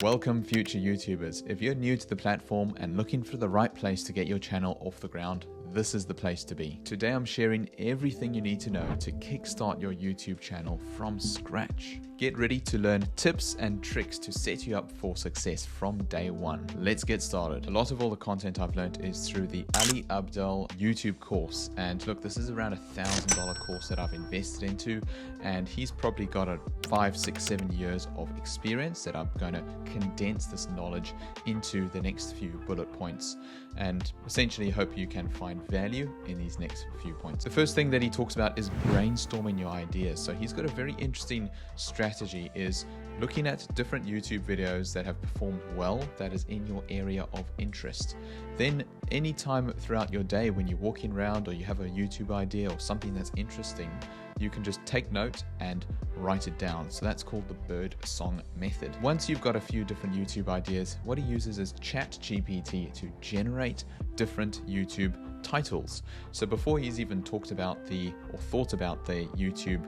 Welcome, future YouTubers. If you're new to the platform and looking for the right place to get your channel off the ground, this is the place to be. Today I'm sharing everything you need to know to kickstart your YouTube channel from scratch. Get ready to learn tips and tricks to set you up for success from day one. Let's get started. A lot of all the content I've learned is through the Ali Abdel YouTube course. And look, this is around $1,000 course that I've invested into. And he's probably got a 5, 6, 7 years of experience that I'm going to condense this knowledge into the next few bullet points. And essentially hope you can find value in these next few points. The first thing that he talks about is brainstorming your ideas. So he's got a very interesting strategy, is looking at different YouTube videos that have performed well, that is in your area of interest. Then anytime throughout your day when you're walking around or you have a YouTube idea or something that's interesting, you can just take note and write it down. So that's called the bird song method. Once you've got a few different YouTube ideas, what he uses is ChatGPT to generate different YouTube titles. So before he's even thought about the YouTube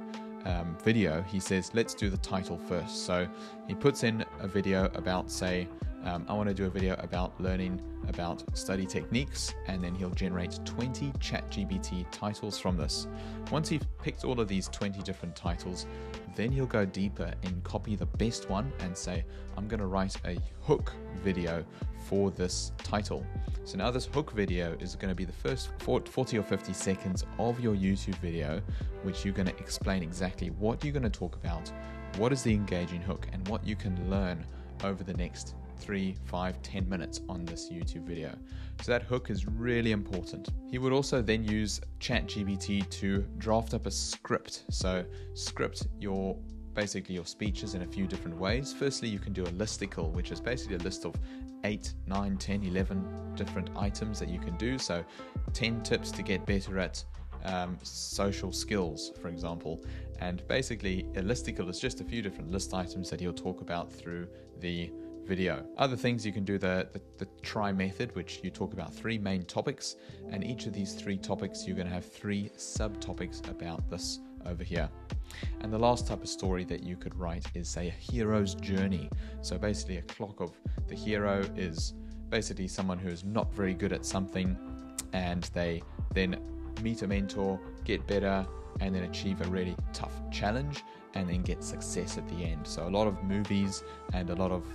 video, he says, let's do the title first. So he puts in a video about, say, I want to do a video about learning about study techniques, and then he'll generate 20 ChatGPT titles from this. Once he's picked all of these 20 different titles, then he'll go deeper and copy the best one and say, I'm going to write a hook video for this title. So now this hook video is going to be the first 40 or 50 seconds of your YouTube video, which you're going to explain exactly what you're going to talk about, what is the engaging hook, and what you can learn over the next 3, 5, 10 minutes on this YouTube video. So that hook is really important. He would also then use ChatGPT to draft up a script. So script basically your speeches in a few different ways. Firstly, you can do a listicle, which is basically a list of 8, 9, 10, 11 different items that you can do. So 10 tips to get better at social skills, for example. And basically a listicle is just a few different list items that he'll talk about through the video. Other things, you can do the try method, which you talk about 3 main topics, and each of these 3 topics you're going to have 3 subtopics about this over here. And the last type of story that you could write is, say, a hero's journey. So basically a clock of the hero is basically someone who is not very good at something, and they then meet a mentor, get better, and then achieve a really tough challenge, and then get success at the end. So a lot of movies and a lot of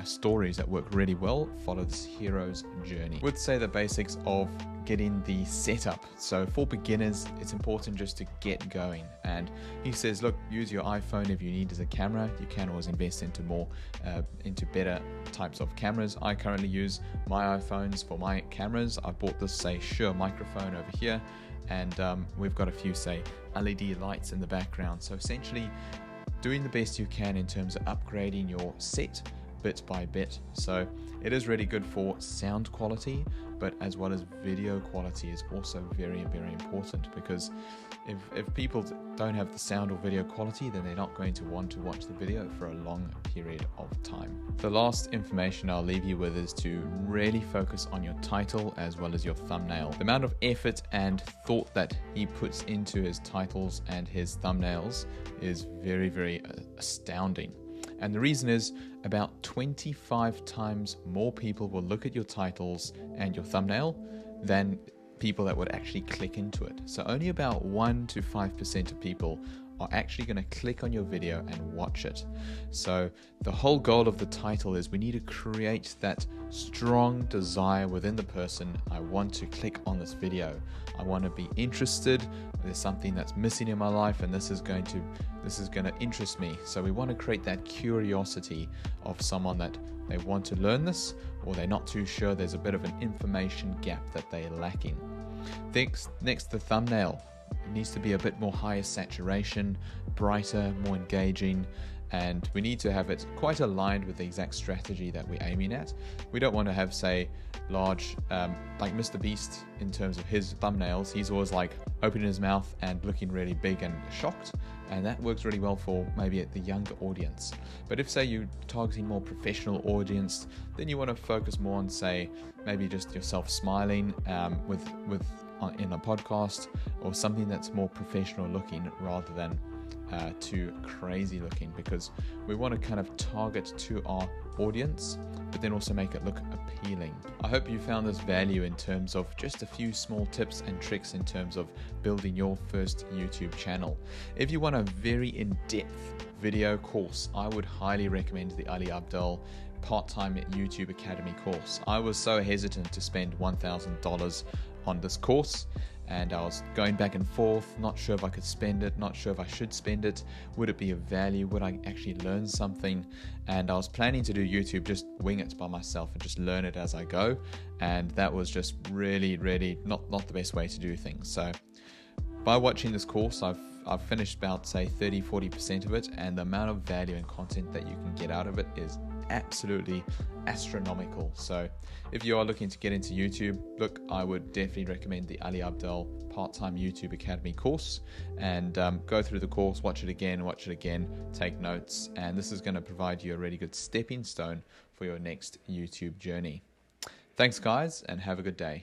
stories that work really well follow this hero's journey. Would say the basics of getting the setup. So for beginners, it's important just to get going. And he says, look, use your iPhone if you need as a camera. You can always invest into better types of cameras. I currently use my iPhones for my cameras. I bought this, say, Shure microphone over here, and we've got a few, say, LED lights in the background. So essentially doing the best you can in terms of upgrading your set bit by bit. So it is really good for sound quality, but as well as video quality is also very, very important, because if people don't have the sound or video quality, then they're not going to want to watch the video for a long period of time. The last information I'll leave you with is to really focus on your title as well as your thumbnail. The amount of effort and thought that he puts into his titles and his thumbnails is very, very astounding. And the reason is about 25 times more people will look at your titles and your thumbnail than people that would actually click into it. So only about 1 to 5% of people are actually going to click on your video and watch it. So the whole goal of the title is we need to create that strong desire within the person. I want to click on this video. I want to be interested. There's something that's missing in my life, and this is going to interest me. So we want to create that curiosity of someone that they want to learn this, or they're not too sure. There's a bit of an information gap that they're lacking. Next, the thumbnail. It needs to be a bit more higher saturation, brighter, more engaging, and we need to have it quite aligned with the exact strategy that we're aiming at. We don't want to have, say, large, like Mr. Beast in terms of his thumbnails. He's always like opening his mouth and looking really big and shocked, and that works really well for maybe the younger audience. But if, say, you're targeting more professional audience, then you want to focus more on, say, maybe just yourself smiling in a podcast, or something that's more professional looking rather than too crazy looking, because we want to kind of target to our audience, but then also make it look appealing. I hope you found this value in terms of just a few small tips and tricks in terms of building your first YouTube channel. If you want a very in-depth video course, I would highly recommend the Ali Abdaal part-time YouTube Academy course. I was so hesitant to spend $1,000 on this course, and I was going back and forth, not sure if I could spend it, not sure if I should spend it, would it be of value, would I actually learn something? And I was planning to do YouTube, just wing it by myself and just learn it as I go, and that was just really not the best way to do things. So by watching this course, I've finished about, say, 30-40% of it, and the amount of value and content that you can get out of it is absolutely astronomical. So if you are looking to get into YouTube, look, I would definitely recommend the Ali Abdaal part-time YouTube Academy course, and go through the course, watch it again, take notes, and this is going to provide you a really good stepping stone for your next YouTube journey. Thanks guys, and have a good day.